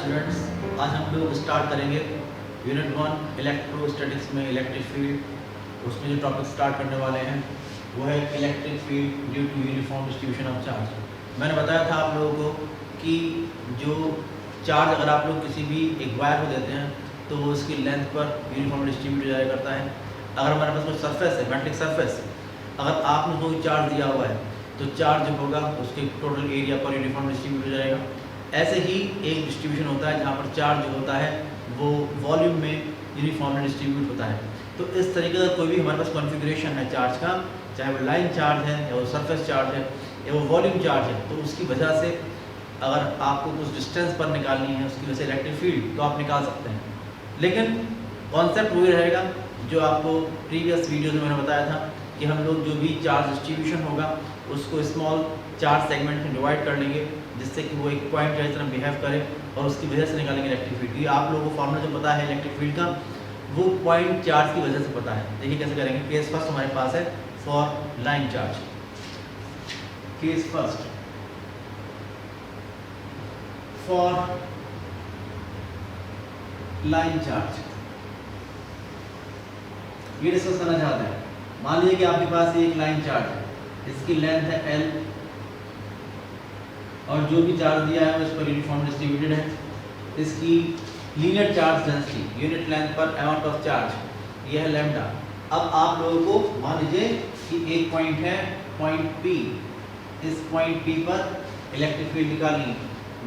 Students, आज हम लोग स्टार्ट करेंगे यूनिट 1 इलेक्ट्रोस्टैटिक्स में इलेक्ट्रिक फील्ड। उसमें जो टॉपिक स्टार्ट करने वाले हैं वो है electric field due to uniform distribution of charge. मैंने बताया था आप लोगों को कि जो चार्ज अगर आप लोग किसी भी एक वायर को देते हैं तो वो उसकी लेंथ पर यूनिफॉर्म डिस्ट्रीब्यूट हो जाया करता है। अगर हमारे पास कोई सरफेस है, मेटलिक सरफेस, अगर आपने कोई चार्ज दिया हुआ है तो चार्ज जो होगा उसके टोटल एरिया पर यूनिफॉर्म डिस्ट्रीब्यूट हो जाएगा। ऐसे ही एक डिस्ट्रीब्यूशन होता है जहाँ पर चार्ज जो होता है वो वॉल्यूम में यूनिफॉर्मली डिस्ट्रीब्यूट होता है। तो इस तरीके का कोई भी हमारे पास कॉन्फ़िगरेशन है चार्ज का, चाहे वो लाइन चार्ज है या वो सरफेस चार्ज है या वो वॉल्यूम चार्ज है, तो उसकी वजह से अगर आपको कुछ डिस्टेंस पर निकालनी है उसकी वजह से इलेक्ट्रिक फील्ड तो आप निकाल सकते हैं। लेकिन कॉन्सेप्ट वही रहेगा जो आपको प्रीवियस वीडियो में मैंने बताया था कि हम लोग जो भी चार्ज डिस्ट्रीब्यूशन होगा उसको स्मॉल चार्ज सेगमेंट में डिवाइड कर लेंगे जिससे कि वो एक पॉइंट की तरह बिहेव करे और उसकी वजह से निकालेंगे इलेक्ट्रिक फील्ड। ये आप लोगों को फॉर्मूला जो पता है इलेक्ट्रिक फील्ड का वो पॉइंट चार्ज की वजह से पता है। देखिए कैसे करेंगे। केस फर्स्ट हमारे पास है for line charge. Case first for line charge ये डिस्कस करना चाहते हैं। मान लीजिए कि आपके पास एक लाइन चार्ज है, इसकी लेंथ है L और जो भी चार्ज दिया है उस पर यूनिफॉर्म डिस्ट्रीब्यूटेड है। इसकी linear charge density unit length पर अमाउंट ऑफ चार्ज ये है लैम्डा। अब आप लोगों को मान लीजिए कि एक पॉइंट है पॉइंट P, इस पॉइंट P पर इलेक्ट्रिक फील्ड निकालनी है।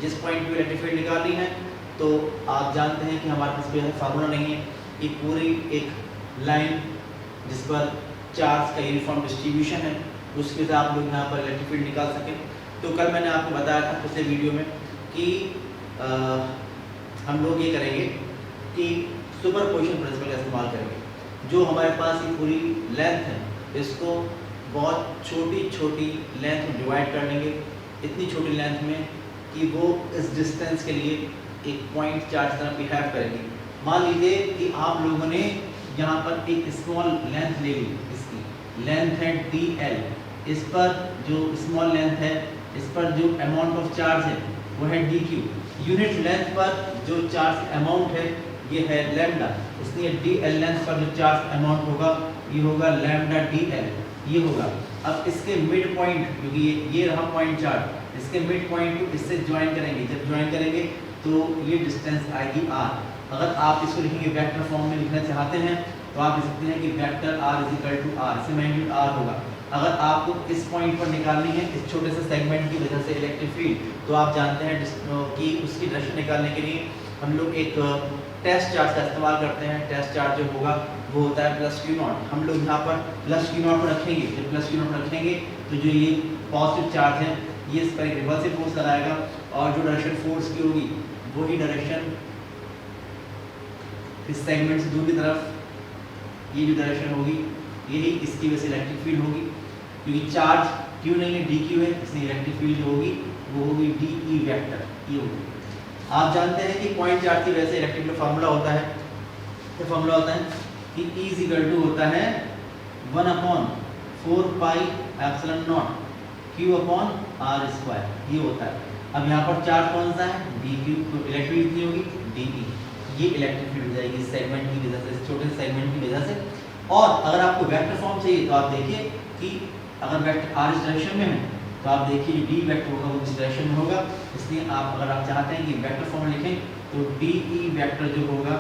जिस पॉइंट पे इलेक्ट्रिक फील्ड निकालनी है तो आप जानते हैं कि हमारे पास कोई फार्मूला नहीं है कि पूरी एक लाइन जिस पर चार्ज का यूनिफॉर्म डिस्ट्रीब्यूशन है उसके साथ आप लोग यहाँ पर इलेक्ट्रिक फील्ड निकाल सकें। तो कल मैंने आपको बताया था पिछले वीडियो में कि हम लोग ये करेंगे कि सुपरपोजिशन प्रिंसिपल का इस्तेमाल करेंगे। जो हमारे पास ये पूरी लेंथ है इसको बहुत छोटी छोटी लेंथ में डिवाइड कर लेंगे, इतनी छोटी लेंथ में कि वो इस डिस्टेंस के लिए एक पॉइंट चार्ज तरह बिहेव करेगी। मान लीजिए कि आप लोगों ने यहाँ पर एक स्मॉल लेंथ ले ली, इसकी लेंथ है DL, इस पर जो स्मॉल लेंथ है इस पर जो अमाउंट ऑफ चार्ज है वो है DQ। यूनिट लेंथ पर जो चार्ज अमाउंट है ये है लैम्डा, इसलिए DL लेंथ पर जो चार्ज अमाउंट होगा ये होगा लैम्डा DL ये होगा। अब इसके मिड पॉइंट क्योंकि ये रहा पॉइंट चार्ज, इसके मिड पॉइंट को इससे ज्वाइन करेंगे। जब ज्वाइन करेंगे तो ये डिस्टेंस आएगी R। अगर आप इसको लिखेंगे वेक्टर फॉर्म में लिखना चाहते हैं तो आप लिख सकते हैं कि vector R is equal to R, इससे मैग्नीट्यूड R होगा। अगर आपको इस पॉइंट पर निकालनी है इस छोटे से सेगमेंट की वजह से इलेक्ट्रिक फील्ड, तो आप जानते हैं कि उसकी डायरेक्शन निकालने के लिए हम लोग एक टेस्ट चार्ज का इस्तेमाल करते हैं। टेस्ट चार्ज जो होगा वो होता है प्लस Q0। हम लोग यहाँ पर प्लस Q0 रखेंगे। जब प्लस Q0 रखेंगे तो जो ये पॉजिटिव चार्ज है ये इस पर एक रिवर्सिव फोर्स लगाएगा और जो डायरेक्शन फोर्स की होगी वही डायरेक्शन इस सेगमेंट से दूर की तरफ ये जो डायरेक्शन होगी यही इसकी वजह से इलेक्ट्रिक फील्ड होगी। क्योंकि चार्ज क्यों नहीं है DQ है, इसलिए इलेक्ट्रिक फील्ड जो होगी वो होगी DE वेक्टर ये होगी। आप जानते हैं कि पॉइंट चार्ज की वजह से इलेक्ट्रिक फील्ड फार्मूला होता है। तो फार्मूला होता है कि E इज इक्वल टू होता है 1/4 pi epsilon naught Q upon R square ये होता है। अब यहाँ पर चार्ज कौन सा है DQ, तो इलेक्ट्रिक फील्ड कितनी होगी DE, ये इलेक्ट्रिक फील्ड हो जाएगी सेगमेंट की वजह से, इस छोटे से सेगमेंट की वजह से। और अगर आपको वेक्टर फॉर्म चाहिए तो आप देखिए कि अगर वेक्टर R इस डायरेक्शन में है तो आप देखिए जो D वेक्टर होगा वो इस डायरेक्शन में होगा। इसलिए आप अगर आप चाहते हैं कि वेक्टर फॉर्म लिखें तो DE वेक्टर जो होगा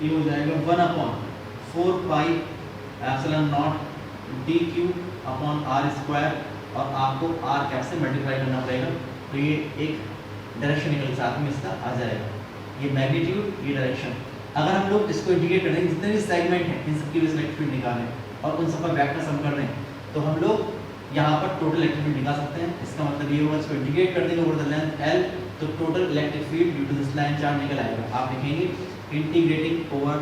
ये हो जाएगा 1/4 pi epsilon naught DQ upon R square और आपको R कैप से मल्टीप्लाई करना पड़ेगा तो ये एक डायरेक्शन निकल साथ में इसका आ जाएगा, ये मैग्नीट्यूड ये डायरेक्शन। अगर हम लोग इसको इंटीग्रेट कर दें जितने भी सेगमेंट हैं इन सबकी वजह से इलेक्ट्रिक फील्ड निकालें और उन सब का वेक्टर सम कर दें तो हम लोग यहाँ पर टोटल इलेक्ट्रिक फील्ड निकाल सकते हैं। इसका मतलब ये होगा इसको इंटीग्रेट कर देंगे ओवर द लेंथ L तो total electric field due to this line charge निकल आएगा। आप लिखेंगे integrating over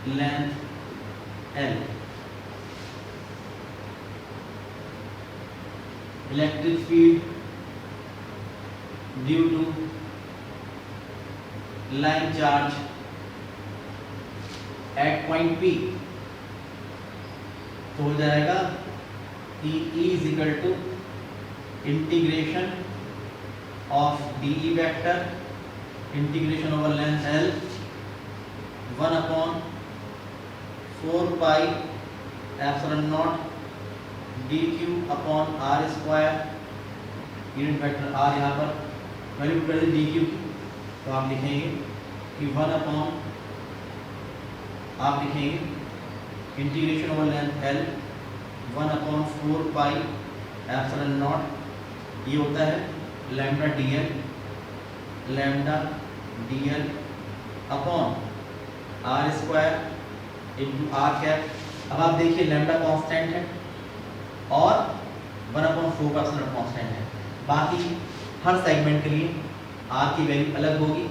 length L electric field due to line charge at point P तो हो जाएगा कि E is equal to integration of DE vector integration over length L 1/4 pi epsilon naught dq upon r square unit vector r यहाँ पर value कर दी dq की, तो आप लिखेंगे कि 1/, आप लिखेंगे integration over length L 1/4 pi epsilon naught, ये होता है lambda dl upon r square into r cap. अब आप देखिए लैम्डा कांस्टेंट है और 1/4 का एप्सिलॉन कांस्टेंट है, बाकी हर सेगमेंट के लिए r की वैल्यू अलग होगी,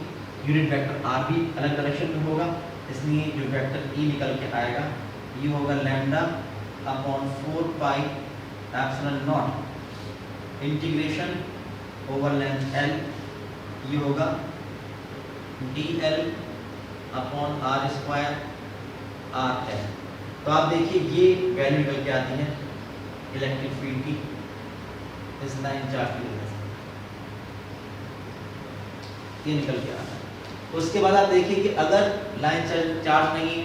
यूनिट वेक्टर r भी अलग डायरेक्शन में होगा, इसलिए जो वेक्टर E निकल के आएगा ये होगा λ/4 pi epsilon naught integration over length L, ये होगा dl upon r square r है। तो आप देखिए ये वैल्यू निकल के आती है इलेक्ट्रिक फील्ड की इस लाइन चार्ज की वजह से, ये निकल के आता है। उसके बाद आप देखिए कि अगर लाइन चार्ज नहीं है,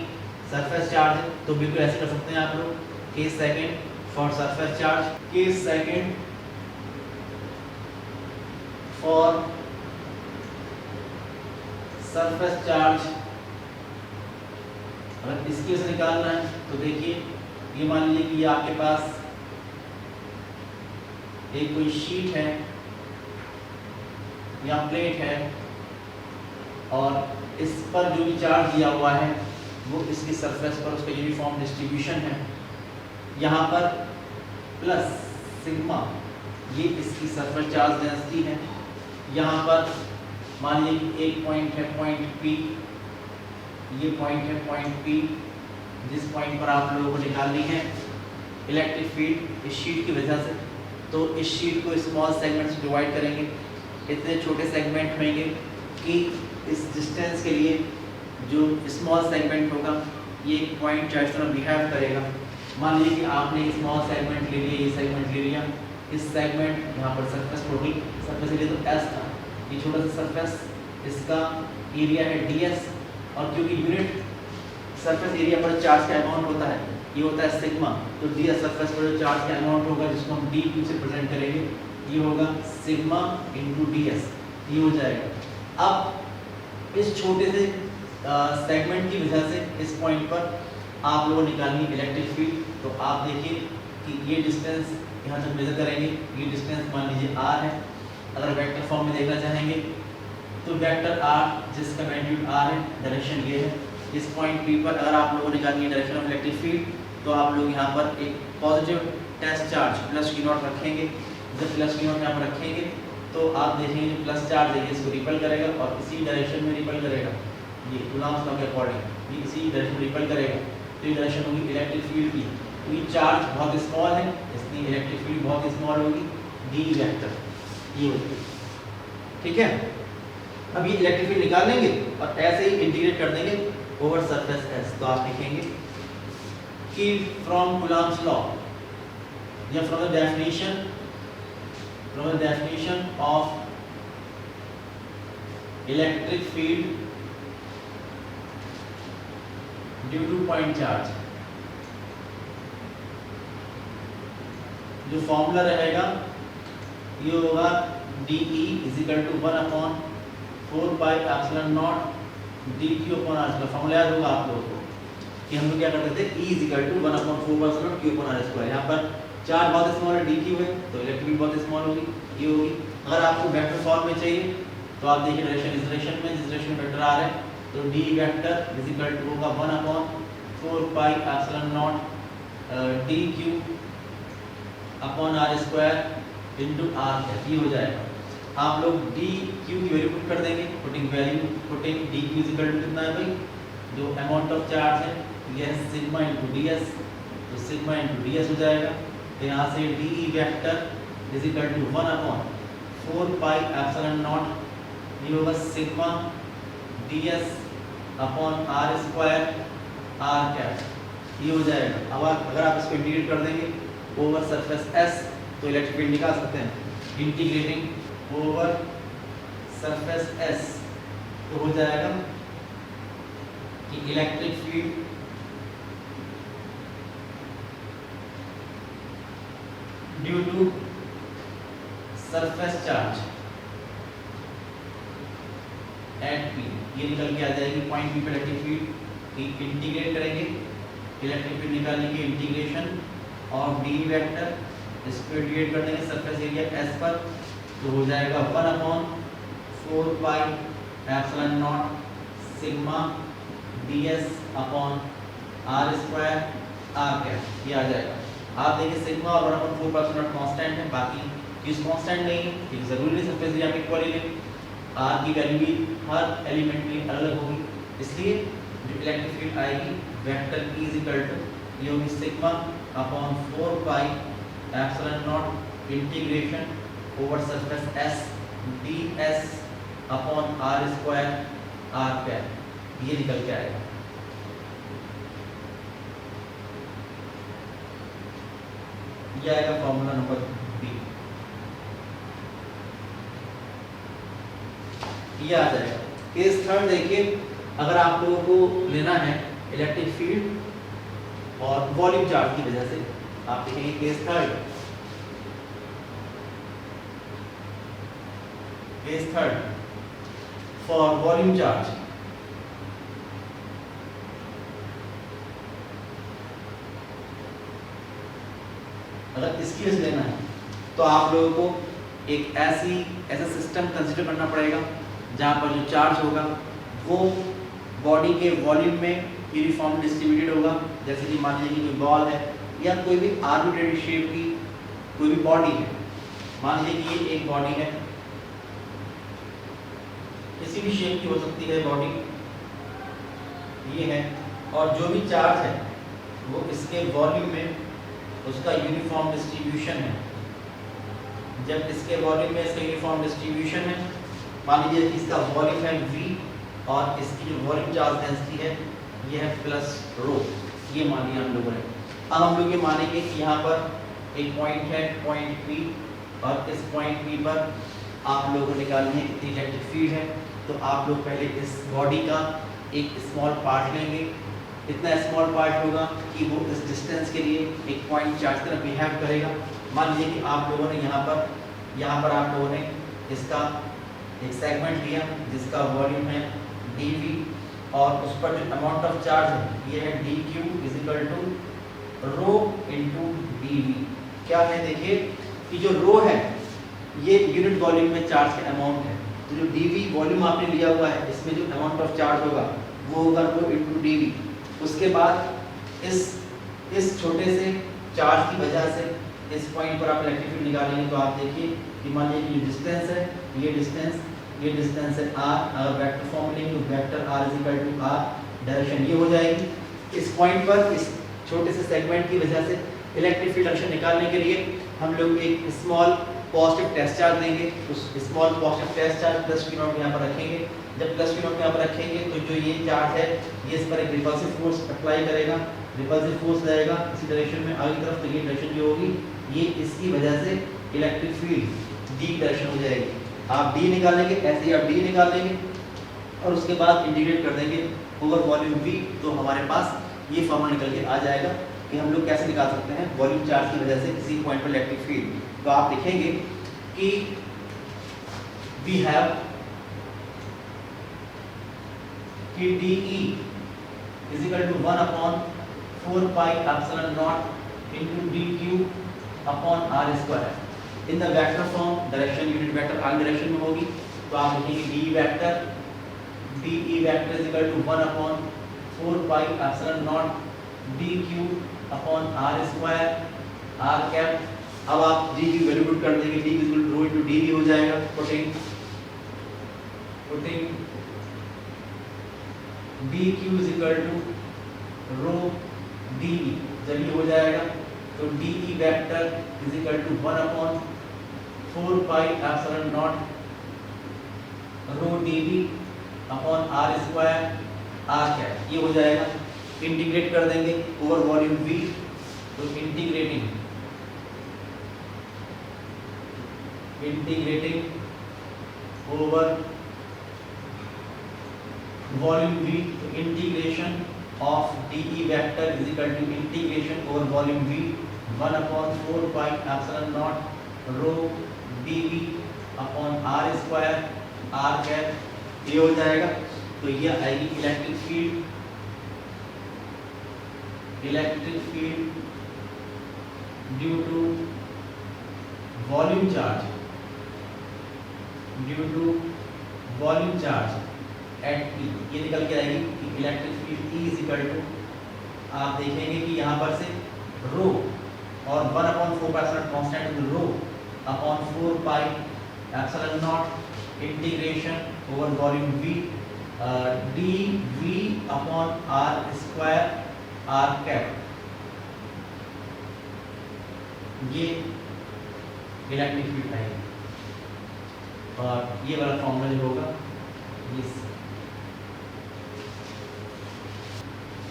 सरफेस चार्ज है, तो बिल्कुल ऐसे कर सकते हैं आप लोग, case second for surface charge, case second for surface charge. अगर इसके से निकालना है तो देखिए ये मान लीजिए कि ये आपके पास एक कोई शीट है या प्लेट है और इस पर जो भी चार्ज दिया हुआ है वो इसकी सरफेस पर उसका यूनिफॉर्म डिस्ट्रीब्यूशन है। यहाँ पर प्लस सिग्मा ये इसकी सरफेस चार्ज डेंसिटी है। यहाँ पर मान लीजिए एक पॉइंट है पॉइंट P, ये पॉइंट है पॉइंट P, जिस पॉइंट पर आप लोगों को निकालनी है इलेक्ट्रिक फील्ड इस शीट की वजह से। तो इस शीट को स्मॉल सेगमेंट से डिवाइड करेंगे, इतने छोटे सेगमेंट होंगे कि इस डिस्टेंस के लिए जो स्मॉल सेगमेंट होगा ये एक पॉइंट चार्ज तरह बिहेव करेगा। मान लीजिए कि आपने स्मॉल सेगमेंट ले लिया, ये सेगमेंट ले लिया, इस सेगमेंट यहाँ पर सरफेस टोटल सरफेस एरिया तो S था, ये छोटा सा सरफेस, इसका एरिया है ds, और क्योंकि यूनिट सरफेस एरिया पर चार्ज का अमाउंट होता है ये होता है सिग्मा, तो ds सरफेस पर जो चार्ज का अमाउंट होगा जिसको हम dq से प्रेजेंट करेंगे ये होगा सिग्मा इंटू ds, ये हो जाएगा। अब इस छोटे से सेगमेंट की वजह से इस पॉइंट पर आप लोगों निकालनी इलेक्ट्रिक फील्ड, तो आप देखिए कि ये डिस्टेंस यहाँ तक मेजर करेंगे, ये डिस्टेंस मान लीजिए r है। अगर वेक्टर फॉर्म में देखना चाहेंगे तो वेक्टर r जिसका मैग्नीट्यूड r है, डायरेक्शन ये है, इस पॉइंट P पर अगर आप लोगों ने निकालनी है डायरेक्शन ऑफ इलेक्ट्रिक फील्ड तो आप लोग यहाँ पर एक positive test charge plus Q0 रखेंगे। जब प्लस Q0 यहाँ पर रखेंगे तो आप देखेंगे जो प्लस चार्ज है इसको रिपल करेगा और इसी डायरेक्शन में रिपल करेगा, ये कूलॉम्स लॉ के अकॉर्डिंग ये इसी डायरेक्शन में रिपल करेगा, तो ये डायरेक्शन होगी इलेक्ट्रिक फील्ड की। तो ये चार्ज बहुत स्मॉल है इसलिए इलेक्ट्रिक फील्ड बहुत स्मॉल होगी, डी वेक्टर ये होगी, ठीक है। अब ये इलेक्ट्रिक फील्ड निकाल लेंगे और ऐसे ही इंटीग्रेट कर देंगे ओवर सरफेस S। तो आप लिखेंगे कि फ्रॉम कूलॉम्स लॉ या from the definition of electric field due to point charge, जो फॉर्मूला रहेगा ये होगा DE is equal to 1/4 pi epsilon naught dq upon r square. Formula याद होगा आप लोगों को कि हम लोग क्या करते थे E is equal to 1/4 epsilon q upon r square. यहाँ पर चार्ज बहुत स्मॉल है dq है तो इलेक्ट्रिक फील्ड बहुत स्मॉल होगी, ये होगी। अगर आपको वेक्टर फॉर्म में चाहिए तो आप देखिए डायरेक्शन इस डायरेक्शन में, जिस डायरेक्शन में वेक्टर आ रहा है तो d vector is equal to होगा 1/4 pi epsilon naught dq upon r square into r है, ये हो जाएगा। आप लोग dq की वैल्यू पुट कर देंगे, putting dq is equal to कितना है भाई, जो अमाउंट ऑफ चार्ज है यह सिग्मा इंटू ds, तो सिग्मा इंटू ds हो जाएगा। तो यहाँ से de vector is equal to 1/4 pi epsilon naught, ये होगा sigma ds upon r square r cap, ये हो जाएगा। अब अगर आप इसको इंटीग्रेट कर देंगे ओवर सरफेस S, तो इलेक्ट्रिक फील्ड निकाल सकते हैं। इंटीग्रेटिंग ओवर सरफेस S, तो हो जाएगा कि electric field due to surface charge at P, ये निकल के आ जाएगी पॉइंट P पे इलेक्ट्रिक फील्ड की इंटीग्रेट करेंगे, इलेक्ट्रिक फील्ड निकालने की इंटीग्रेशन और डी वेक्टर इसको इंटीग्रेट कर देंगे सरफेस एरिया S पर, तो हो जाएगा 1/4πε0 sigma ds upon r square r cap, ये आ जाएगा। आप देखिए सिग्मा और 1/4πε0 कांस्टेंट है, बाकी चीज कांस्टेंट नहीं है, ये जरूरी नहीं सरफेस एरिया में इक्वल ही r की वैल्यू भी हर एलिमेंट के लिए अलग होगी, इसलिए जो इलेक्ट्रिक फील्ड आएगी vector E is equal to ये होगी sigma upon 4πε0 integration over surface S ds upon r square r cap, ये निकल के आएगा। ये आएगा फॉर्मूला नंबर B, ये आ जाएगा। केस थर्ड देखिए, अगर आप लोगों को लेना है इलेक्ट्रिक फील्ड और वॉल्यूम चार्ज की वजह से, आप देखेंगे case third for volume charge, अगर इसकी वजह से लेना है तो आप लोगों को एक ऐसा सिस्टम कंसिडर करना पड़ेगा जहाँ पर जो चार्ज होगा वो बॉडी के वॉल्यूम में यूनिफॉर्म डिस्ट्रीब्यूटेड होगा। जैसे कि मान लीजिए कि कोई बॉल है या कोई भी आर्बिट्रेरी शेप की कोई भी बॉडी है, मान लीजिए कि ये एक बॉडी है, किसी भी शेप की हो सकती है बॉडी, ये है, और जो भी चार्ज है वो इसके वॉल्यूम में उसका यूनिफॉर्म डिस्ट्रीब्यूशन है। जब इसके वॉल्यूम में इसका यूनिफॉर्म डिस्ट्रीब्यूशन है, मान लीजिए कि इसका वॉल्यूम है V और इसकी जो वॉल्यूम चार्ज डेंसिटी है ये है प्लस रो, ये मान लिया हम लोगों ने। अब हम लोग ये मानेंगे कि यहाँ पर एक पॉइंट है पॉइंट P, और इस पॉइंट P पर आप लोगों को निकालनी है कितनी इलेक्ट्रिक फील्ड है। तो आप लोग पहले इस बॉडी का एक स्मॉल पार्ट लेंगे, इतना स्मॉल पार्ट होगा कि वो इस डिस्टेंस के लिए एक पॉइंट चार्ज की तरह बिहेव करेगा। मान लीजिए कि आप लोगों ने यहाँ पर आप लोगों ने इसका एक सेगमेंट लिया जिसका वॉल्यूम है dV और उस पर जो अमाउंट ऑफ चार्ज है ये है dq is equal to rho into dV। क्या है देखिए कि जो रो है ये यूनिट वॉल्यूम में चार्ज का अमाउंट है, तो जो dV वॉल्यूम आपने लिया हुआ है इसमें जो अमाउंट ऑफ चार्ज होगा वो होगा रो इनटू dV। उसके बाद इस छोटे से चार्ज की वजह से इस पॉइंट पर आप इलेक्ट्रिक फील्ड निकालेंगे, तो आप देखिए कि मान लीजिए ये डिस्टेंस है, ये डिस्टेंस है r, अगर वेक्टर फॉर्म लेंगे तो vector r is equal to r, direction ये हो जाएगी। इस पॉइंट पर इस छोटे से सेगमेंट की वजह से इलेक्ट्रिक फील्ड डायरेक्शन निकालने के लिए हम लोग एक स्मॉल पॉजिटिव टेस्ट चार्ज लेंगे, उस small positive test charge plus q naught यहाँ पर रखेंगे। जब प्लस q नॉट यहाँ पर रखेंगे तो जो ये चार्ज है ये इस पर एक रिपल्सिव फोर्स अप्लाई करेगा, रिपल्सिव फोर्स रहेगा इसी डायरेक्शन में आगे की तरफ, तो ये डायरेक्शन जो होगी ये इसकी वजह से इलेक्ट्रिक फील्ड डी डायरेक्शन हो जाएगी। आप डी निकालेंगे, ऐसे ही आप डी निकाल लेंगे और उसके बाद इंटीग्रेट कर देंगे ओवर वॉल्यूम V, तो हमारे पास ये फॉर्मूला निकल के आ जाएगा कि हम लोग कैसे निकाल सकते हैं वॉल्यूम चार्ज की वजह से किसी पॉइंट पर इलेक्ट्रिक फील्ड। तो आप देखेंगे कि वी हैव कि DE is equal to 1/4πε0 into dq upon r square. In the vector form direction unit vector आगे डायरेक्शन में होगी, तो आप लिखेंगे DE vector is equal to 1/4πε0 dq upon r square r cap. अब आप d की वैल्यू पुट कर देंगे, d is equal to rho into dv हो जाएगा, putting dq is equal to rho dv, जब ये हो जाएगा तो DE vector is equal to 1/4πε0 rho dv upon r square r cap, ये हो जाएगा। इंटीग्रेट कर देंगे ओवर वॉल्यूम V, तो integrating integrating over volume v, integration of dE vector is equal to integration over volume v 1/4 pi epsilon naught rho dV upon r square r cap ये हो जाएगा। तो ये आएगी electric field due to volume charge at E। ये निकल के आएगी कि electric field E is equal to, आप देखेंगे कि यहाँ पर से रो और 1/4 constant rho upon 4 pi epsilon naught integration over volume V dV upon r square r cap, ये इलेक्ट्रिक फील्ड आएगी। और ये वाला फॉर्मूला जो होगा इस।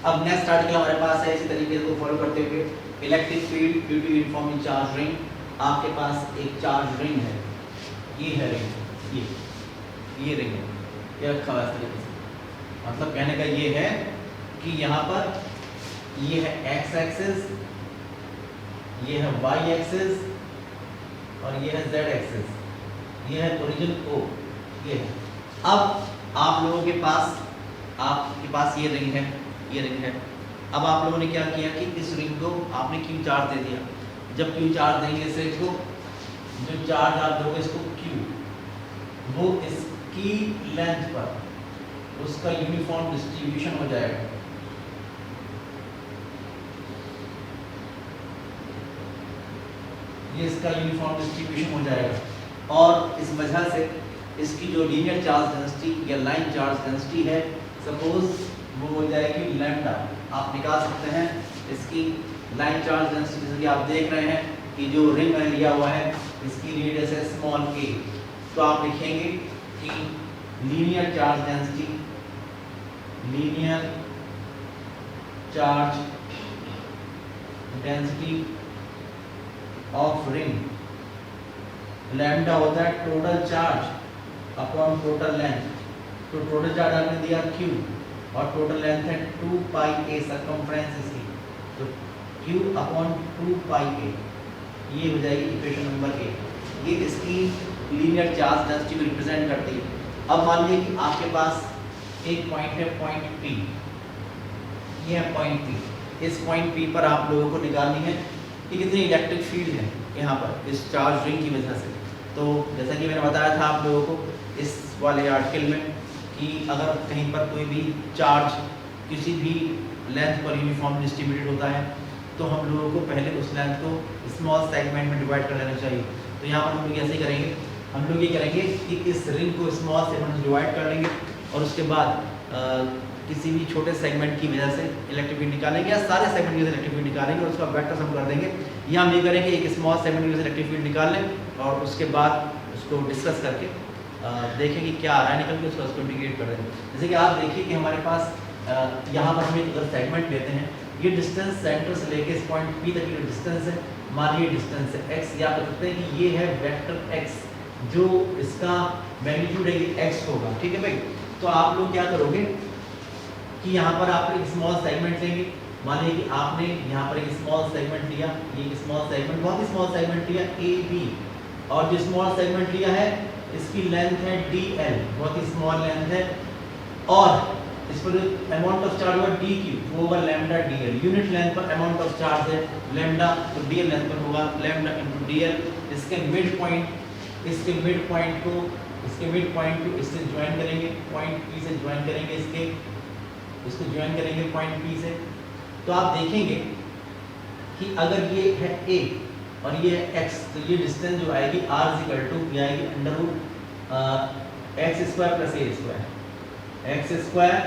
अब नेक्स्ट आर्टिकल हमारे पास है, इसी तरीके को फॉलो करते हुए electric field due to uniformly charge ring. आपके पास एक चार्ज रिंग है, ये है रिंग, ये रिंग है, ये रखा हुआ है इस तरीके से। मतलब कहने का ये है कि यहाँ पर ये है x एक्सिस, ये है y एक्सिस और ये है z एक्सिस, ये है ओरिजिन O, ये है। अब आप लोगों के पास, आपके पास ये रिंग है, ये रिंग है। अब आप लोगों ने क्या किया कि इस रिंग को आपने Q चार्ज दे दिया। जब Q चार्ज देंगे इस रिंग को, जो चार्ज आप दोगे इसको Q, वो इसकी लेंथ पर उसका यूनिफॉर्म डिस्ट्रीब्यूशन हो जाएगा। ये इसका यूनिफॉर्म डिस्ट्रीब्यूशन हो जाएगा और इस वजह से इसकी जो लीनियर चार्ज डेंसिटी या लाइन चार्ज डेंसिटी है, सपोज वो हो जाएगी लैम्डा। आप निकाल सकते हैं इसकी लाइन चार्ज डेंसिटी, जैसे कि आप देख रहे हैं कि जो रिंग मैंने लिया हुआ है इसकी रेडियस है स्मॉल k। तो आप लिखेंगे कि linear charge density of ring, lambda होता है total charge upon total length. तो टोटल चार्ज आपने दिया Q और टोटल लेंथ है 2 पाई a सरकमफ्रेंस इसकी, तो Q अपॉन 2 पाई a, ये हो जाएगी इक्वेशन नंबर 1। ये इसकी लीनियर चार्ज डेंसिटी को रिप्रेजेंट करती है। अब मान लीजिए कि आपके पास एक पॉइंट है, पॉइंट P, ये है पॉइंट P। इस पॉइंट P पर आप लोगों को निकालनी है कि कितनी इलेक्ट्रिक फील्ड है यहाँ पर इस चार्ज रिंग की वजह से। तो जैसा कि मैंने बताया था आप लोगों को इस वाले आर्टिकल में कि अगर कहीं पर कोई भी चार्ज किसी भी लेंथ पर यूनिफॉर्म डिस्ट्रीब्यूटेड होता है तो हम लोगों को पहले उस लेंथ को स्मॉल सेगमेंट में डिवाइड कर लेना चाहिए। तो यहाँ पर हम लोग ऐसे ही करेंगे, हम लोग ये करेंगे कि इस रिंग को स्मॉल सेगमेंट में डिवाइड कर लेंगे और उसके बाद किसी भी छोटे सेगमेंट की वजह से इलेक्ट्रिक फील्ड निकालेंगे या सारे सेगमेंट की वजह से इलेक्ट्रिक फील्ड निकालेंगे और उसका वेक्टर सम कर देंगे। यहाँ हम ये करेंगे एक स्मॉल सेगमेंट की वजह से इलेक्ट्रिक फील्ड निकाल लें और उसके बाद उसको डिस्कस करके देखें कि क्या आ रहा है निकल के, उसको इंटीग्रेट कर देंगे। जैसे कि आप देखिए कि हमारे पास यहाँ पर हम एक अगर सेगमेंट लेते हैं, ये डिस्टेंस सेंटर से लेके इस पॉइंट P तक की जो डिस्टेंस है, मान लीजिए डिस्टेंस है x, या आप कह सकते हैं कि ये है वेक्टर x, जो इसका मैग्नीट्यूड है ये x होगा। ठीक है भाई, तो आप लोग क्या करोगे कि यहाँ पर आप एक स्मॉल सेगमेंट लेंगे। मान लीजिए कि आपने यहाँ पर एक स्मॉल सेगमेंट लिया, ये स्मॉल सेगमेंट, बहुत ही स्मॉल सेगमेंट लिया AB, और जो स्मॉल सेगमेंट लिया है इसकी लेंथ है DL, बहुत ही स्मॉल लेंथ है, और इस पर अमाउंट ऑफ चार्ज होगा DQ over lambda DL। Unit length पर अमाउंट ऑफ चार्ज है लैम्डा, तो DL लेंथ पर होगा लैम्डा इनटू DL। इसके मिड पॉइंट को इससे ज्वाइन करेंगे, पॉइंट P से ज्वाइन करेंगे, इसको ज्वाइन करेंगे पॉइंट P से। तो आप देखेंगे कि अगर ये है A और ये है x, तो ये डिस्टेंस जो आएगी r इक्वल टू ये आएगी under root x square plus a square, x square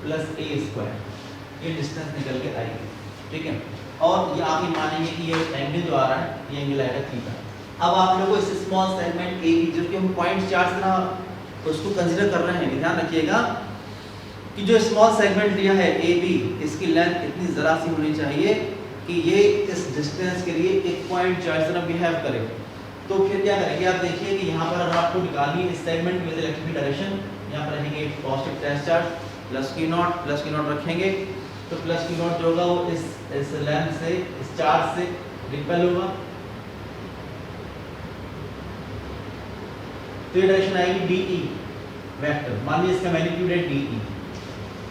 plus a square, ये डिस्टेंस निकल के आएगी। ठीक है, और ये आप ये मानेंगे कि ये एंगल जो आ रहा है ये एंगल आएगा थीटा। अब आप लोगों को इस स्मॉल सेगमेंट A की, जो कि हम पॉइंट चार्ज ना उसको कंसीडर कर रहे हैं, ध्यान रखिएगा कि जो स्मॉल सेगमेंट लिया है AB, इसकी लेंथ इतनी ज़रा सी होनी चाहिए कि ये इस डिस्टेंस के लिए एक पॉइंट चार्ज तरह बिहेव करे। तो फिर क्या करेंगे, आप देखिए कि यहाँ पर अगर आपको निकालनी है इस सेगमेंट में इलेक्ट्रिक फील्ड डायरेक्शन, यहाँ पर रहेंगे पॉजिटिव टेस्ट चार्ज प्लस की नॉट रखेंगे, तो प्लस की नॉट जो होगा वो इस लैंप से, इस चार्ज से रिपेल होगा, तो ये डायरेक्शन आएगी डी ई वेक्टर, मान लीजिए इसका मैग्नीट्यूड है डी ई,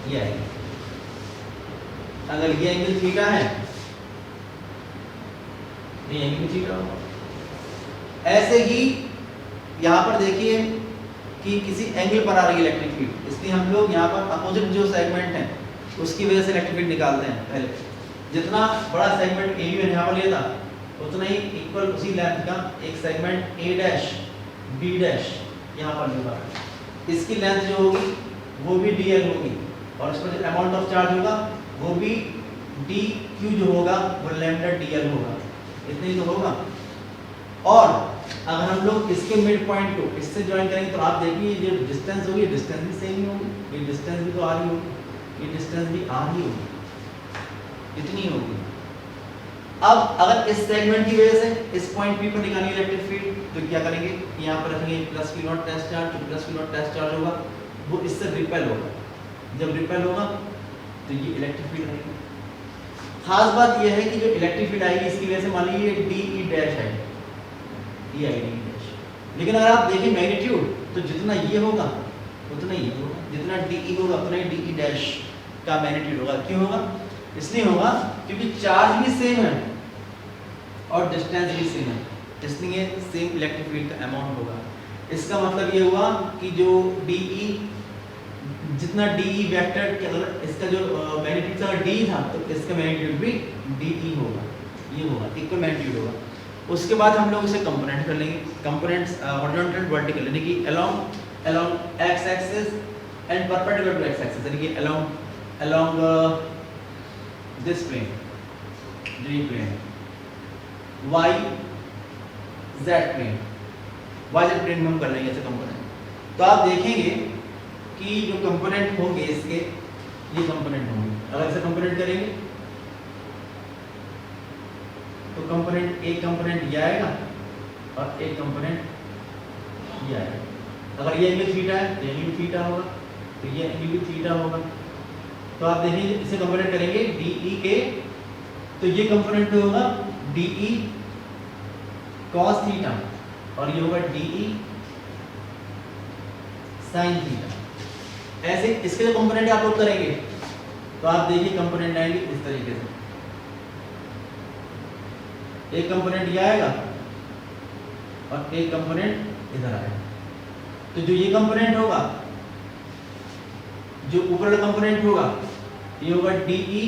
ये आएगी। अगर ये एंगल थीटा है, ये एंगल थीटा होगा। ऐसे ही यहाँ पर देखिए कि किसी एंगल पर आ रही है इलेक्ट्रिक फील्ड, इसलिए हम लोग यहाँ पर अपोजिट जो सेगमेंट है उसकी वजह से इलेक्ट्रिक फील्ड निकालते हैं। पहले जितना बड़ा सेगमेंट ए बी यहाँ पर लिया था उतना ही इक्वल उसी लेंथ का एक segment A dash B dash यहाँ पर लूँगा, इसकी लेंथ जो होगी वो भी डी एल होगी, और इस पर जो अमाउंट ऑफ चार्ज होगा वो भी डी क्यू जो होगा वो लैम्डा डी एल होगा, इतने ही तो होगा। और अगर हम लोग इसके मिड पॉइंट को इससे ज्वाइन करेंगे तो आप देखिए जो डिस्टेंस होगी डिस्टेंस भी सेम ही होगी, ये डिस्टेंस भी तो आ रही होगी, ये डिस्टेंस भी आ रही होगी, इतनी होगी। अब अगर इस सेगमेंट की वजह से इस पॉइंट पी पर निकालनी इलेक्ट्रिक फील्ड तो क्या करेंगे, यहाँ पर रखेंगे प्लस की नॉट टेस्ट चार्ज, जो प्लस की नॉट टेस्ट चार्ज होगा वो इससे रिपेल होगा, जब रिपेल होगा तो ये इलेक्ट्रिक फील्ड आएगी। खास बात यह है कि जो इलेक्ट्रिक फील्ड आएगी इसकी वजह से मान लीजिए डी ई डैश है, ये आएगी डी डैश, लेकिन अगर आप देखिए मैग्नीट्यूड तो जितना ये होगा उतना ही होगा, जितना डी ई होगा उतना ही डी ई डैश का मैग्नीट्यूड होगा। क्यों होगा, इसलिए होगा क्योंकि चार्ज भी सेम है और डिस्टेंस भी सेम है, इसलिए सेम इलेक्ट्रिक फील्ड का अमाउंट होगा। इसका मतलब ये हुआ कि जो डी ई, जितना डी ई वेक्टर के अगर इसका जो मैग्नीट्यूड अगर डी था तो इसका मैग्नीट्यूड भी डी ई होगा, ये होगा इक्वल मैग्नीट्यूड होगा। उसके बाद हम लोग इसे कंपोनेंट कर लेंगे, कंपोनेंट्स हॉरिजॉन्टल वर्टिकल यानी कि along X axis and perpendicular to X axis, यानी कि अलोंग दिस प्लेन, जो ये प्लेन है Y Z plane, Y Z plane में हम कर लेंगे ऐसे कंपोनेंट। तो आप देखेंगे कि जो कंपोनेंट होंगे इसके, ये कंपोनेंट होंगे, अगर ऐसे कंपोनेंट करेंगे तो कंपोनेंट एक कंपोनेंट ये आएगा और एक कंपोनेंट ये आएगा। अगर ये एंगल थीटा है तो ये एंगल थीटा होगा, तो ये एंगल भी थीटा होगा। तो आप देखिए इसे कंपोनेंट करेंगे डी ई के, तो ये कंपोनेंट होगा डी ई कॉस थीटा और ये होगा डी ई साइन थीटा। ऐसे इसके जो कंपोनेंट आप लोग करेंगे तो आप देखिए कंपोनेंट आएंगे इस तरीके से, एक कंपोनेंट ये आएगा और एक कंपोनेंट इधर आएगा। तो जो ये कंपोनेंट होगा, जो ऊपर वाला कंपोनेंट होगा ये होगा डी ई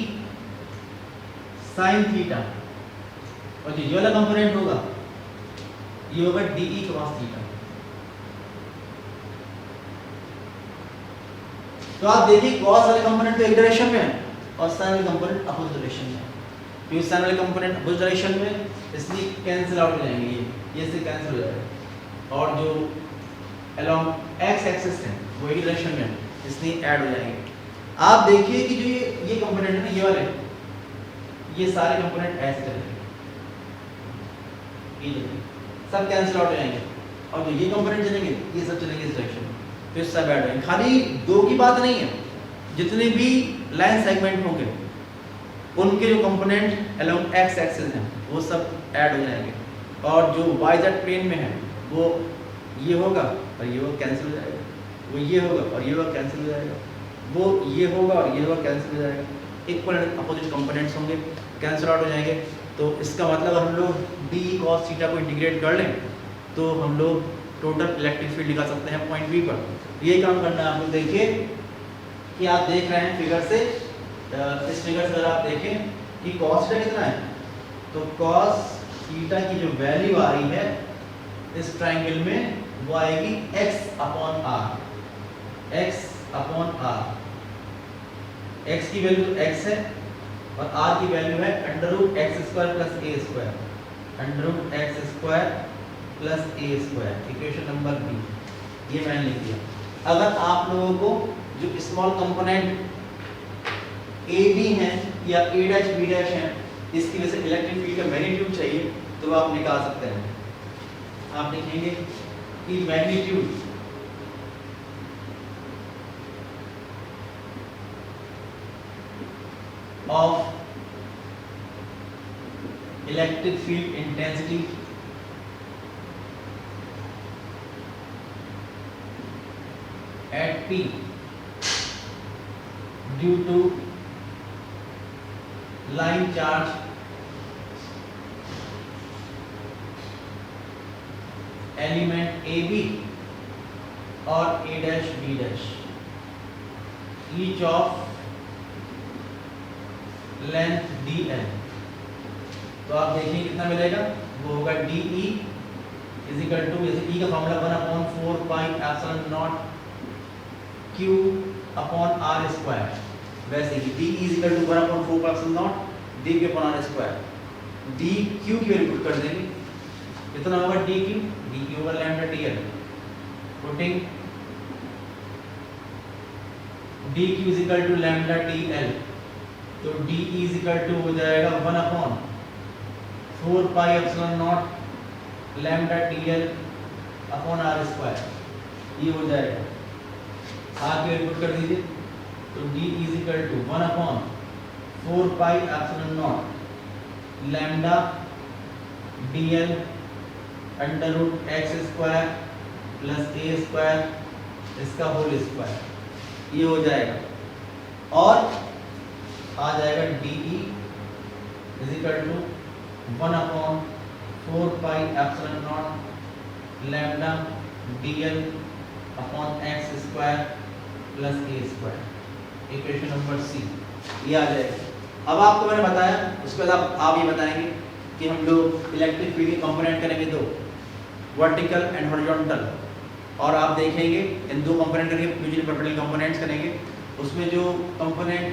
साइन थीटा, और जो ये वाला कंपोनेंट होगा ये होगा डी ई कॉस थीटा। तो आप देखिए कॉस वाले कंपोनेंट तो एक डायरेक्शन में है और साइन वाले कंपोनेंट अपोजिट डायरेक्शन में है, क्योंकि साइन वाले कंपोनेंट अपोजिट डायरेक्शन में, इसलिए कैंसिल आउट हो जाएंगे, ये से कैंसिल हो जाएगा। और जो अलोंग एक्स एक्सिस है वो एक डायरेक्शन में है, इसलिए ऐड हो जाएंगे। आप देखिए कि जो ये कंपोनेंट है ना, ये वाले, ये सारे कंपोनेंट ऐसे चलेंगे, ये देखिए सब कैंसिल आउट हो जाएंगे, और जो ये कंपोनेंट चलेंगे ये सब चलेंगे इस डायरेक्शन में, तो ये सब ऐड हो जाएंगे। खाली दो की बात नहीं है, जितने भी लाइन सेगमेंट होंगे उनके जो कंपोनेंट अलोंग एक्स एक्सिस हैं वो सब ऐड हो जाएंगे, और जो वाई जेड प्लेन में है वो ये होगा और ये वो कैंसिल हो जाएगा, वो ये होगा और ये वो कैंसिल हो जाएगा, वो ये होगा और ये होगा कैंसिल हो जाएगा। इक्वल अपोजिट कंपोनेंट्स होंगे, कैंसिल आउट हो जाएंगे। तो इसका मतलब हम लोग डी कॉस थीटा को इंटीग्रेट कर लें तो हम लोग टोटल इलेक्ट्रिक फील्ड निकाल सकते हैं पॉइंट बी पर। ये काम करना है। आप लोग देखिए कि आप देख रहे हैं फिगर से, इस फिगर से अगर आप देखें कि कॉस थीटा कितना है, तो कॉस थीटा की जो वैल्यू आ रही है इस ट्राइंगल में वो आएगी x upon R, x upon R. x की वैल्यू तो x है और r की वैल्यू है under root x square plus ए square, under root x square plus ए स्क्वायर, इक्वेशन नंबर बी, ये मैंने लिख दिया। अगर आप लोगों को जो स्मॉल कंपोनेंट ए बी हैं या ए डैश बी डैश हैं, इसकी वजह से इलेक्ट्रिक फील्ड का मैग्नीट्यूड चाहिए तो आप निकाल सकते हैं। आप लिखेंगे कि magnitude of electric field intensity at P due to line charge element AB or A dash B dash each of length dl। तो आप देखिए कितना मिलेगा, वो होगा DE इज इक्वल टू, जैसे E का formula 1/4 pi epsilon naught Q upon R square, वैसे ही DE is equal to 1/4 pi epsilon naught dQ upon R square. DQ की वैल्यू पुट कर देंगे, कितना होगा DQ over lambda dl, putting DQ is equal to lambda dl, तो DE is equal to हो जाएगा 1/4 pi epsilon naught lambda dl upon R square, ये हो जाएगा। आगे वैल्यू पुट कर दीजिए, तो DE is equal to 1/4 pi epsilon naught lambda dl under root x square plus a square इसका होल स्क्वायर, ये हो जाएगा। और आ जाएगा DE is equal to 1/4 pi epsilon naught lambda dl upon x square plus a square, equation number C ये आ जाएगा। अब आपको मैंने बताया, उसके बाद आप ये बताएंगे कि हम लोग इलेक्ट्रिक फील्ड कंपोनेंट करेंगे दो, वर्टिकल एंड हॉरिजॉन्टल, और आप देखेंगे इन दो कंपोनेंट करेंगे, म्यूचुअली प्रोपोर्शनल कंपोनेंट्स करेंगे, उसमें जो कंपोनेंट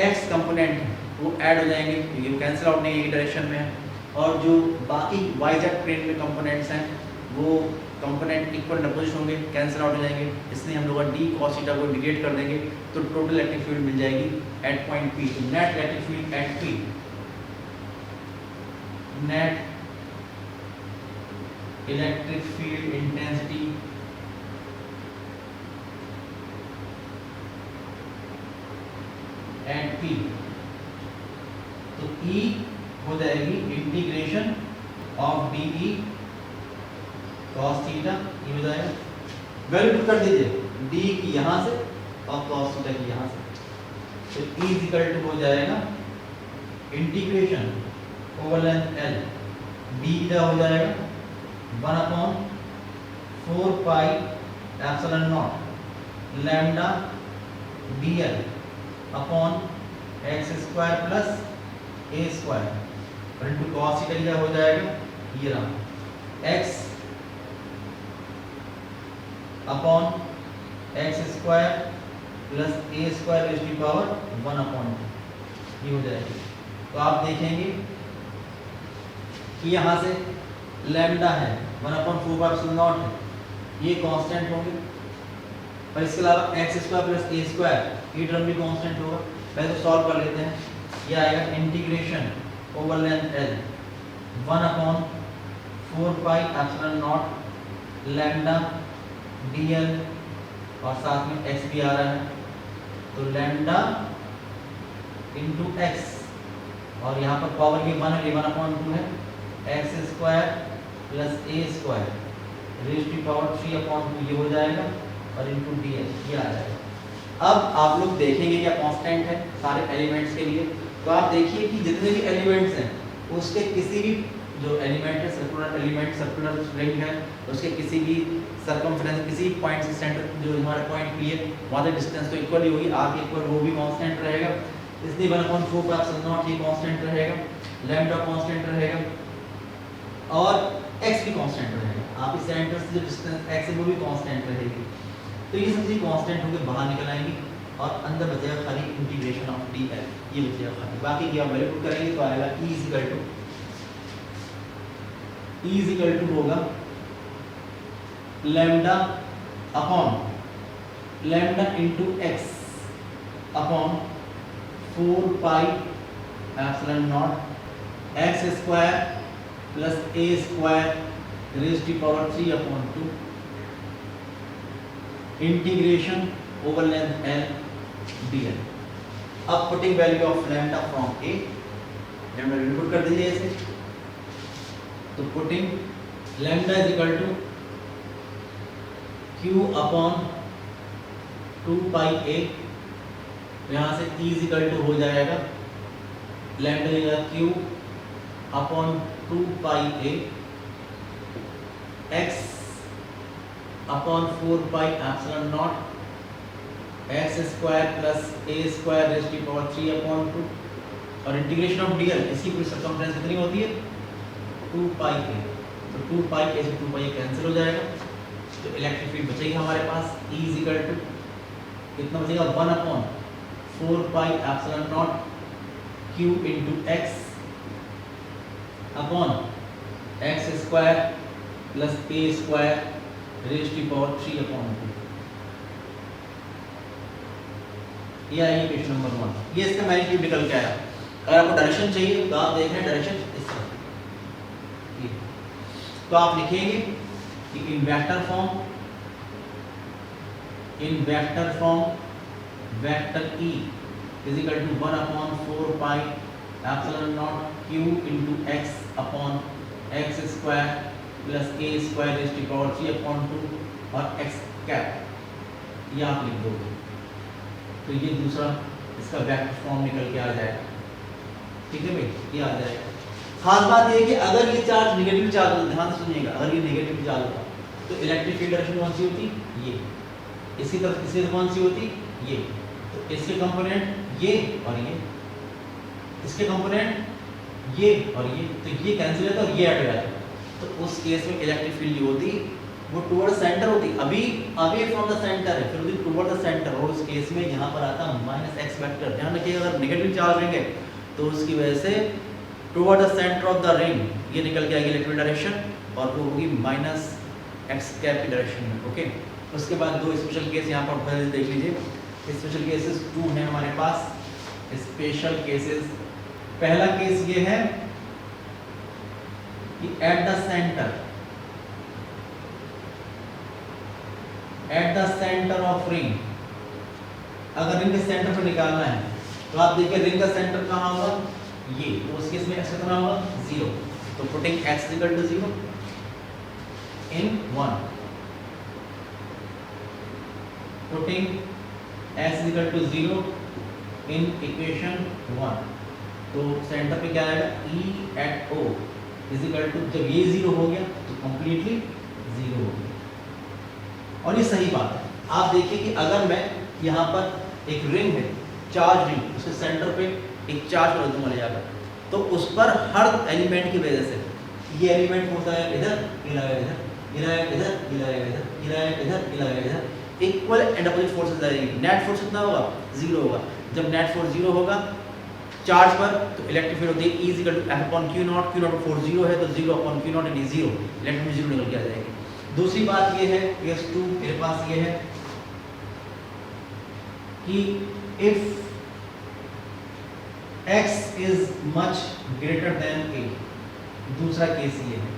x कंपोनेंट है वो ऐड हो जाएंगे क्योंकि वो कैंसिल आउट नहीं है, डायरेक्शन में है, और जो बाकी yz प्लेन में कंपोनेंट्स हैं वो कंपोनेंट इक्वल अपोजिट होंगे, कैंसिल आउट हो जाएंगे, इसलिए हम लोग d cos थीटा को इंटीग्रेट कर देंगे तो टोटल इलेक्ट्रिक फील्ड मिल जाएगी एट पॉइंट P। तो net electric field at P, net electric field intensity at P, तो E हो जाएगी integration of DE cos theta, ये हो जाएगा। वैल्यू पुट कर दीजिए D की यहाँ से और cos थीटा की यहाँ से, तो E इज इक्वल टू हो जाएगा integration over length L, D इधर हो जाएगा 1/4 pi epsilon naught lambda dl upon x square plus a square into cos theta क्या हो जाएगा, ये रहा x upon x square plus a square raise to power 1/2, ये हो जाएगी। तो आप देखेंगे कि यहाँ से लैम्डा है 1/4 पाई एप्सिलॉन नॉट है, ये कांस्टेंट होंगे, और इसके अलावा x square plus a square ये टर्म भी कांस्टेंट होगा। पहले तो सॉल्व कर लेते हैं, ये आएगा integration over length L 1/4 pi epsilon naught lambda dl, और साथ में x भी आ रहा है, तो लैम्डा इंटू x, और यहाँ पर पावर की 1/2 है, x square plus a square raise to power 3/2, ये हो जाएगा, और इंटू dl ये आ जाएगा। अब आप लोग देखेंगे क्या कांस्टेंट है सारे एलिमेंट्स के लिए, तो आप देखिए कि जितने भी एलिमेंट्स हैं उसके किसी भी जो एलिमेंट है सर्कुलर एलिमेंट, सर्कुलर रिंग है, उसके किसी भी सर्कमफ्रेंस किसी पॉइंट से सेंटर जो हमारा पॉइंट P है वहाँ से डिस्टेंस तो इक्वल ही होगी, आगे इक्वल वो भी कांस्टेंट रहेगा, इसलिए 1/4 पाई एप्सिलॉन नॉट ये कांस्टेंट रहेगा, लैम्डा कांस्टेंट रहेगा, और x भी कांस्टेंट रहेगा। आप इस सेंटर से जो डिस्टेंस x है वो भी कांस्टेंट रहेगी। तो ये सब चीज़ कांस्टेंट होकर बाहर निकल आएंगी, और अंदर बचेगा खाली इंटीग्रेशन ऑफ dl, ये बचेगा खाली, बाकी की आप वैल्यू पुट करेंगे तो आएगा E इज इक्वल टू होगा lambda upon lambda into x upon 4 pi epsilon naught x square plus a square raise to power 3 upon 2 integration over length L dl। अब putting value of lambda from A, lambda input कर दीजिए ऐसे, तो putting lambda is equal to Q upon 2 pi A, यहाँ से E is equal to हो जाएगा lambda लेगा Q upon 2 pi A x upon 4 pi epsilon naught X square plus A square raise to power 3 upon 2 और integration of DL, इसकी पूरी circumference कितनी होती है 2 पाई ए, तो 2 पाई ए से 2 पाई ए कैंसिल हो जाएगा, तो इलेक्ट्रिक फील्ड बचेगी हमारे पास E इज इक्वल टू कितना बचेगा 1 upon 4 pi epsilon naught Q into x upon x square plus A square raise to power 3 upon 2। ये आएगी क्वेश्चन नंबर 1। ये इसका मैग्नीट्यूड निकल के आया। अगर आपको डायरेक्शन चाहिए तो आप देख रहे हैं डायरेक्शन इस तरह, तो आप लिखेंगे कि in vector form vector E is equal to 1 upon 4 pi epsilon naught Q into x upon x square plus A square raise to power 3 upon 2 और एक्स कैप, ये आप लिख दोगे, तो ये दूसरा इसका वेक्टर फॉर्म निकल के आ जाएगा। ठीक है भाई, ये आ जाएगा। खास बात ये है कि अगर ये चार्ज नेगेटिव चार्ज होता, ध्यान से सुनिएगा, अगर ये नेगेटिव चार्ज होता तो इलेक्ट्रिक फील्ड डायरेक्शन कौन सी होती, ये, इसकी तरफ इसकी कौन सी होती, ये, तो इसके कंपोनेंट ये और ये, इसके कंपोनेंट ये और ये, तो ये कैंसिल होता और ये ऐड हो जाता, तो उस केस में इलेक्ट्रिक फील्ड जो होती वो टुवर्ड सेंटर होती, अभी अवे फ्रॉम द सेंटर है, फिर होती टुवर्ड द सेंटर, और उस केस में यहाँ पर आता माइनस एक्स वेक्टर। ध्यान रखिएगा अगर नेगेटिव चार्ज रहेंगे तो उसकी वजह से toward the centre of the ring ये निकल के आएगी इलेक्ट्रिक डायरेक्शन, और वो होगी माइनस एक्स कैप की डायरेक्शन में। ओके, उसके बाद दो स्पेशल केस यहाँ पर देख लीजिए। स्पेशल केसेस 2 हैं हमारे पास। स्पेशल केसेस, पहला केस ये है कि at the centre of ring, अगर रिंग के सेंटर पर निकालना है तो आप देखिए रिंग का सेंटर कहाँ होगा, ये, तो उस केस में एक्स कितना होगा 0, तो putting x equal to 0 in 1, putting x equal to 0 in equation 1, तो सेंटर पे क्या आएगा E at O is equal to, जब ये 0 हो गया तो कंप्लीटली 0 हो गया। और ये सही बात है, आप देखिए कि अगर मैं यहाँ पर एक रिंग है, चार्ज रिंग, उसके सेंटर पे एक चार्ज रख दूंगा ले जाकर, तो उस पर हर एलिमेंट की वजह से ये एलिमेंट होता है इधर, ये लगेगा इधर, ये लगेगा इधर, ये लगेगा इधर, ये लगेगा इधर, ये लगेगा इधर, इक्वल एंड अपोजिट फोर्सेस लगेंगी। नेट फोर्स कितना होगा 0 होगा। जब नेट फोर्स 0 होगा चार्ज पर, तो इलेक्ट्रिक फील्ड होती है E equal to F upon Q naught, Q naught force 0 है तो 0 अपॉन Q नॉट यानी 0, इलेक्ट्रिक फील्ड 0 निकल के आ जाएगी। दूसरी बात ये है, केस 2 मेरे पास ये है कि if x is much greater than a, दूसरा केस ये है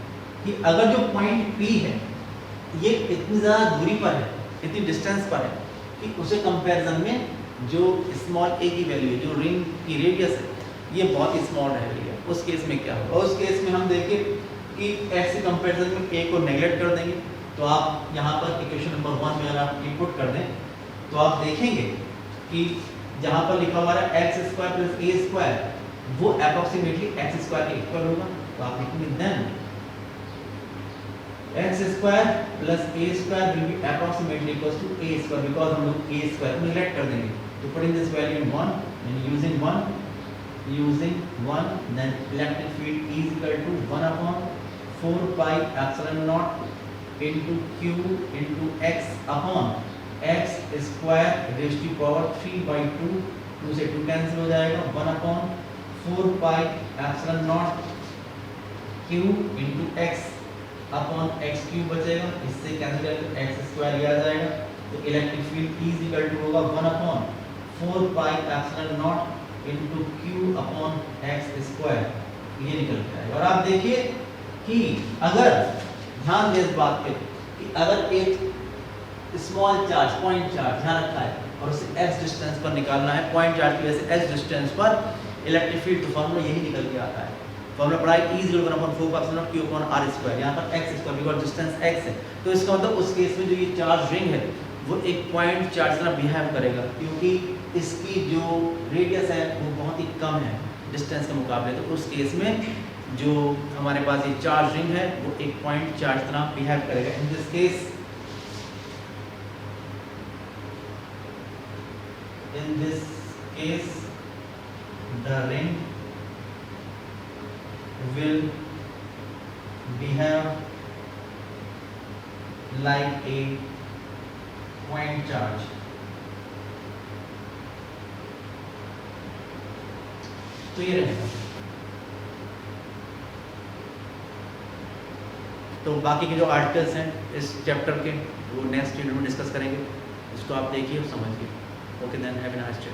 कि अगर जो पॉइंट P है ये इतनी ज़्यादा दूरी पर है, इतनी डिस्टेंस पर है कि उसे कंपैरिजन में जो स्मॉल a की वैल्यू है, जो रिंग की रेडियस है, ये बहुत ही स्मॉल रह रही है, उस केस में क्या होगा। उस केस में हम देखें कि x के कंपैरिजन में a को नेगलेक्ट कर देंगे, तो आप यहाँ पर इक्वेशन नंबर 1 में अगर आप इनपुट कर दें तो आप देखेंगे कि जहाँ पर लिखा हुआ है एक्स स्क्वायर प्लस ए स्क्वायर, वो अप्रोक्सीमेटली एक्स स्क्वायर के इक्वल होगा, तो आप लिखेंगे then x square plus A square will be approximately equal to a square, because हम लोग ए स्क्वायर को नेगलेक्ट कर देंगे। तो putting this value in 1 and using 1 then electric field is equal to 1 upon 4 pi epsilon naught into q into x upon x square raised to power 3 by 2, 2 से 2 cancel हो जाएगा, 1 upon 4 pi epsilon naught q into x upon x cube बचेगा, इससे cancel करके x square आ जाएगा, तो electric field E equal to होगा 1 upon 4 pi epsilon naught into q upon x square, ये निकल के आएगा। और आप देखिए कि अगर ध्यान दें इस बात पे कि अगर एक स्मॉल चार्ज पॉइंट चार्ज यहाँ रखा है और उसे x डिस्टेंस पर निकालना है, पॉइंट चार्ज की वजह से x डिस्टेंस पर इलेक्ट्रिक फील्ड तो फॉर्मूला यही निकल के आता है। फॉर्मूला पढ़ा है E0/4π/Q/r², यहाँ पर x² बिकॉज़ डिस्टेंस x है। तो इसका मतलब उस केस में जो ये चार्ज रिंग है वो एक पॉइंट चार्ज तरह बिहेव करेगा, क्योंकि इसकी जो रेडियस है वो बहुत ही कम है डिस्टेंस के मुकाबले। तो उस केस में जो हमारे पास ये चार्ज रिंग है वो एक पॉइंट चार्ज तरह बिहेव करेगा। In this case the ring will behave like a point charge. तो ये रहेगा। तो बाकी के जो आर्टिकल्स हैं इस चैप्टर के वो नेक्स्ट वीडियो में डिस्कस करेंगे। इसको आप देखिए और समझिए। Okay then, have a nice day.